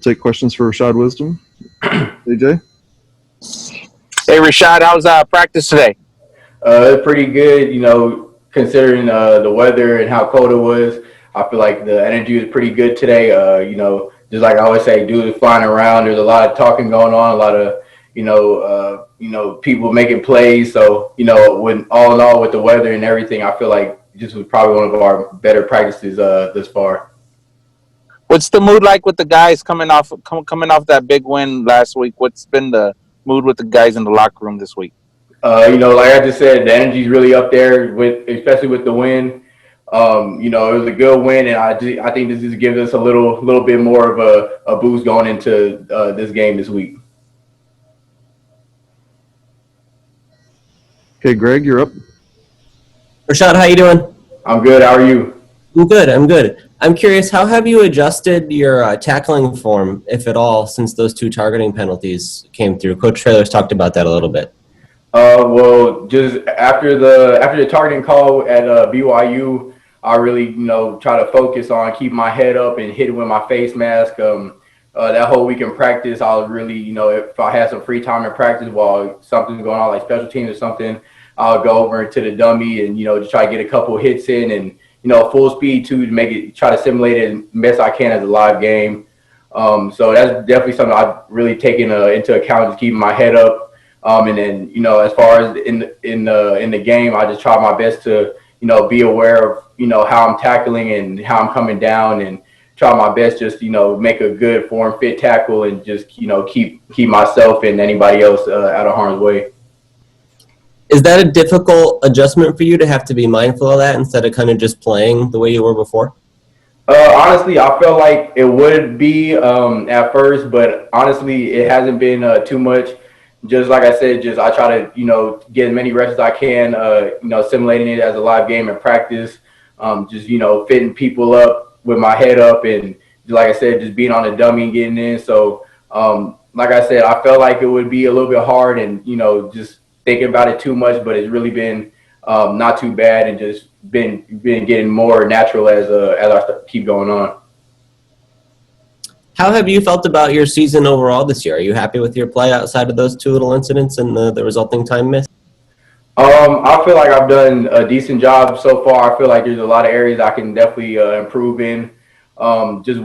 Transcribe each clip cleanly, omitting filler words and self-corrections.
Take questions for Rashad Wisdom. AJ? Hey, Rashad, how's practice today? Pretty good, considering the weather and how cold it was. I feel like the energy was pretty good today. Just like I always say, dudes flying around. There's a lot of talking going on, a lot of, people making plays. So, when all in all with the weather and everything, I feel like this was probably one of our better practices this far. What's the mood like with the guys coming off that big win last week? What's been the mood with the guys in the locker room this week? Like I just said, the energy's really up there especially with the win. It was a good win, and I think this just gives us a little bit more of a boost going into this game this week. Okay, Greg, you're up. Rashad, how you doing? I'm good. How are you? I'm good. I'm curious, how have you adjusted your tackling form, if at all, since those 2 targeting penalties came through? Coach Traylor's talked about that a little bit. Well, just after the targeting call at BYU, I really, try to focus on keeping my head up and hitting with my face mask. That whole week in practice, I was really, if I had some free time in practice while something's going on, like special teams or something, I'll go over to the dummy and, just try to get a couple of hits in and, full speed too, to make it, try to simulate it as best I can as a live game. So that's definitely something I've really taken into account, just keeping my head up. And then, as far as in the game, I just try my best to, be aware of, how I'm tackling and how I'm coming down, and try my best just, make a good form fit tackle and just, keep myself and anybody else out of harm's way. Is that a difficult adjustment for you to have to be mindful of that instead of kind of just playing the way you were before? Honestly, I felt like it would be at first, but honestly, it hasn't been too much. Just like I said, I try to, get as many reps as I can, simulating it as a live game in practice, fitting people up with my head up, and like I said, just being on the dummy and getting in. So, like I said, I felt like it would be a little bit hard and, just thinking about it too much, but it's really been not too bad and just been getting more natural as I keep going on. How have you felt about your season overall this year? Are you happy with your play outside of those 2 little incidents and the resulting time miss? I feel like I've done a decent job so far. I feel like there's a lot of areas I can definitely improve in. Just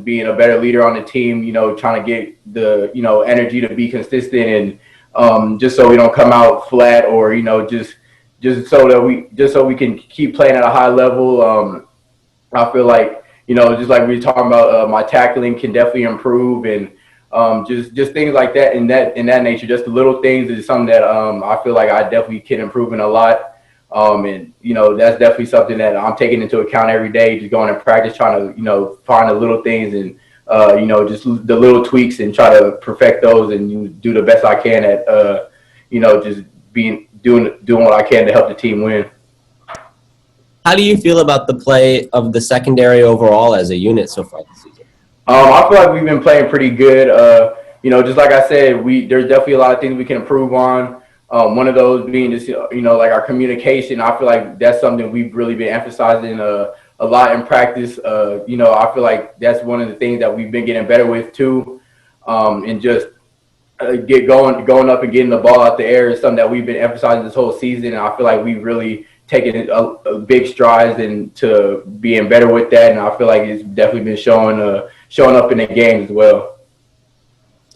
being a better leader on the team, trying to get the, energy to be consistent and just so we don't come out flat or, just so we can keep playing at a high level. I feel like, just like we were talking about, my tackling can definitely improve, and just things like that in that nature. Just the little things is something that I feel like I definitely can improve in a lot. And that's definitely something that I'm taking into account every day. Just going in practice, trying to find the little things and just the little tweaks and try to perfect those and do the best I can at just doing what I can to help the team win. How do you feel about the play of the secondary overall as a unit so far this season? I feel like we've been playing pretty good. Just like I said, there's definitely a lot of things we can improve on. One of those being just, like our communication. I feel like that's something we've really been emphasizing a lot in practice. I feel like that's one of the things that we've been getting better with too. And just going up and getting the ball out the air is something that we've been emphasizing this whole season. And I feel like we've really taken a big strides into being better with that. And I feel like it's definitely been showing up in the game as well.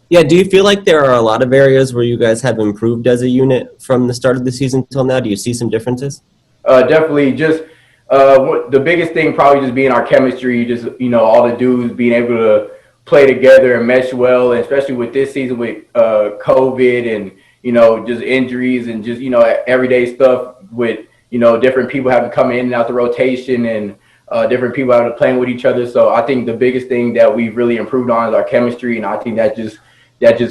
Yeah, do you feel like there are a lot of areas where you guys have improved as a unit from the start of the season till now? Do you see some differences? Definitely. Just the biggest thing probably just being our chemistry, just, all the dudes being able to play together and mesh well, and especially with this season with COVID and, just injuries and just, everyday stuff with, different people having to come in and out the rotation and different people having to play with each other. So I think the biggest thing that we've really improved on is our chemistry, and I think that just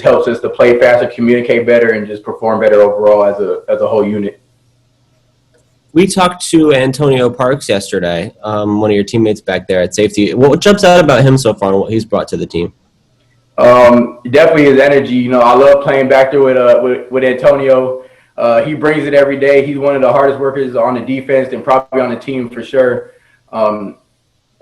helps us to play faster, communicate better, and just perform better overall as a whole unit. We talked to Antonio Parks yesterday, one of your teammates back there at safety. What jumps out about him so far and what he's brought to the team? Definitely his energy. I love playing back there with Antonio. He brings it every day. He's one of the hardest workers on the defense and probably on the team for sure.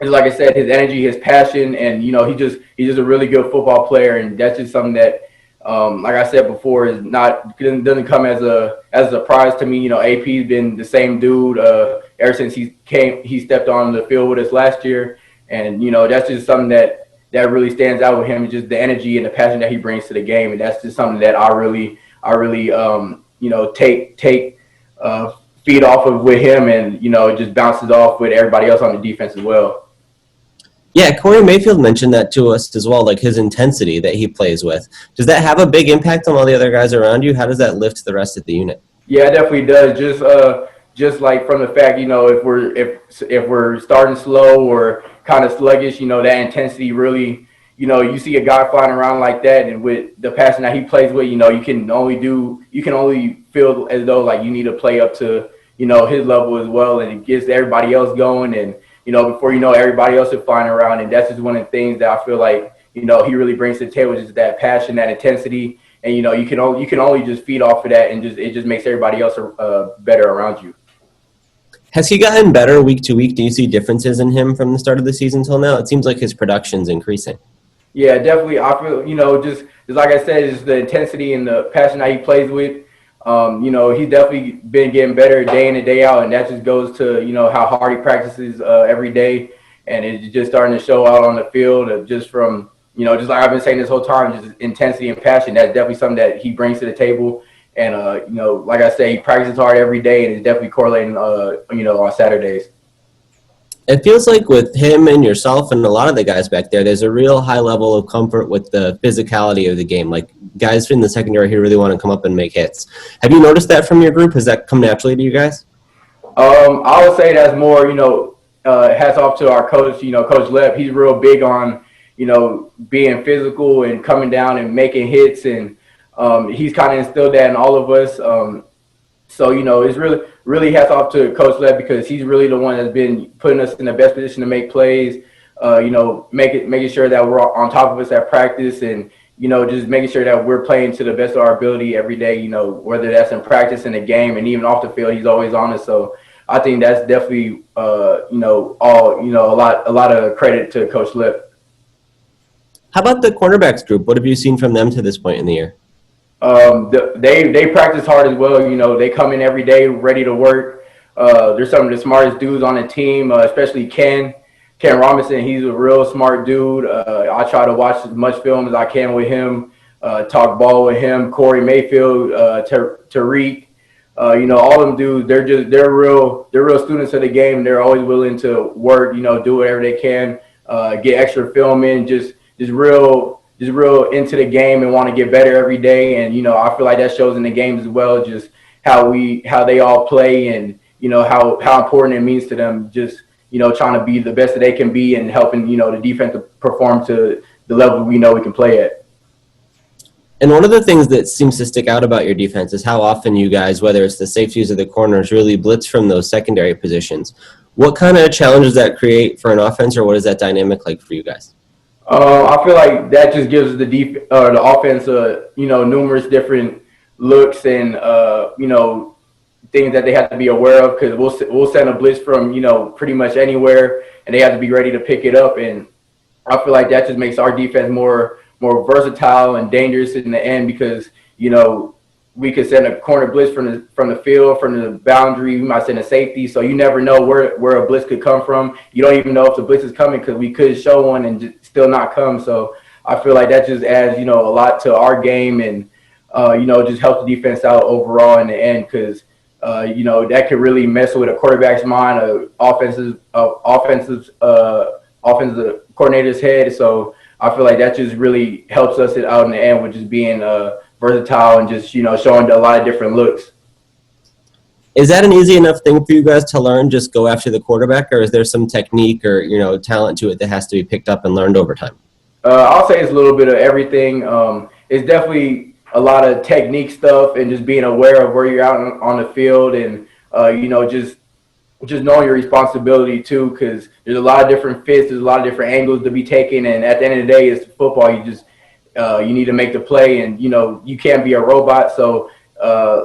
like I said, his energy, his passion, and he's just a really good football player, and that's just something that, like I said before, doesn't come as a surprise to me. AP's been the same dude ever since he stepped on the field with us last year, and that's just something that really stands out with him, is just the energy and the passion that he brings to the game, and that's just something that I really take feed off of with him, and it just bounces off with everybody else on the defense as well. Yeah, Cory Mayfield mentioned that to us as well, like his intensity that he plays with. Does that have a big impact on all the other guys around you? How does that lift the rest of the unit? Yeah, it definitely does. Just like from the fact, if we're starting slow or kind of sluggish, that intensity really, you see a guy flying around like that, and with the passion that he plays with, you can only feel as though like you need to play up to, his level as well, and it gets everybody else going, and before everybody else is flying around, and that's just one of the things that I feel like, he really brings to the table, just that passion, that intensity, and you can only just feed off of that, and it just makes everybody else better around you. Has he gotten better week to week? Do you see differences in him from the start of the season till now? It seems like his production's increasing. Yeah, definitely. I feel, just like I said, it's the intensity and the passion that he plays with. He's definitely been getting better day in and day out, and that just goes to, how hard he practices every day, and it's just starting to show out on the field, just from, just like I've been saying this whole time, just intensity and passion. That's definitely something that he brings to the table. And, like I say, he practices hard every day, and it's definitely correlating, on Saturdays. It feels like with him and yourself and a lot of the guys back there's a real high level of comfort with the physicality of the game. Like guys in the secondary who really want to come up and make hits. Have you noticed that from your group? Has that come naturally to you guys? I would say that's more, hats off to our coach, Coach Lepp. He's real big on, being physical and coming down and making hits, and he's kind of instilled that in all of us. So, it's really hats off to Coach Lepp, because he's really the one that's been putting us in the best position to make plays, making sure that we're on top of us at practice, and, just making sure that we're playing to the best of our ability every day, whether that's in practice, in the game, and even off the field, he's always on us. So I think that's definitely, a lot of credit to Coach Lepp. How about the cornerbacks group? What have you seen from them to this point in the year? They practice hard as well. They come in every day ready to work. They're some of the smartest dudes on the team, especially Ken Robinson. He's a real smart dude. I try to watch as much film as I can with him, talk ball with him. Cory Mayfield, Tariq, all them dudes. They're real students of the game. They're always willing to work. Do whatever they can, get extra film in. Just real into the game and want to get better every day. And, I feel like that shows in the games as well, just how they all play, and, how important it means to them, just, trying to be the best that they can be, and helping, the defense to perform to the level we know we can play at. And one of the things that seems to stick out about your defense is how often you guys, whether it's the safeties or the corners, really blitz from those secondary positions. What kind of challenges does that create for an offense, or what is that dynamic like for you guys? I feel like that just gives the offense, numerous different looks and, things that they have to be aware of, because we'll send a blitz from, pretty much anywhere, and they have to be ready to pick it up. And I feel like that just makes our defense more versatile and dangerous in the end, because, we could send a corner blitz from the field, from the boundary. We might send a safety, so you never know where a blitz could come from. You don't even know if the blitz is coming, because we could show one and just still not come. So I feel like that just adds, a lot to our game, and just helps the defense out overall in the end, because that could really mess with a quarterback's mind, offensive coordinator's head. So I feel like that just really helps us out in the end with just being versatile and just, showing a lot of different looks. Is that an easy enough thing for you guys to learn, just go after the quarterback, or is there some technique or, talent to it that has to be picked up and learned over time? I'll say it's a little bit of everything. It's definitely a lot of technique stuff, and just being aware of where you're out on the field, and, just knowing your responsibility too, because there's a lot of different fits, there's a lot of different angles to be taken, and at the end of the day, it's football. You need to make the play, and you can't be a robot, so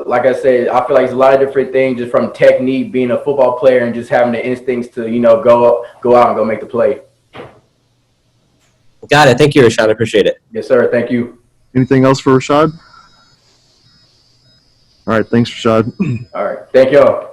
like I said, I feel like it's a lot of different things, just from technique, being a football player, and just having the instincts to, go out and go make the play. Got it. Thank you, Rashad. I appreciate it. Yes, sir. Thank you. Anything else for Rashad? All right, thanks, Rashad. All right. Thank y'all.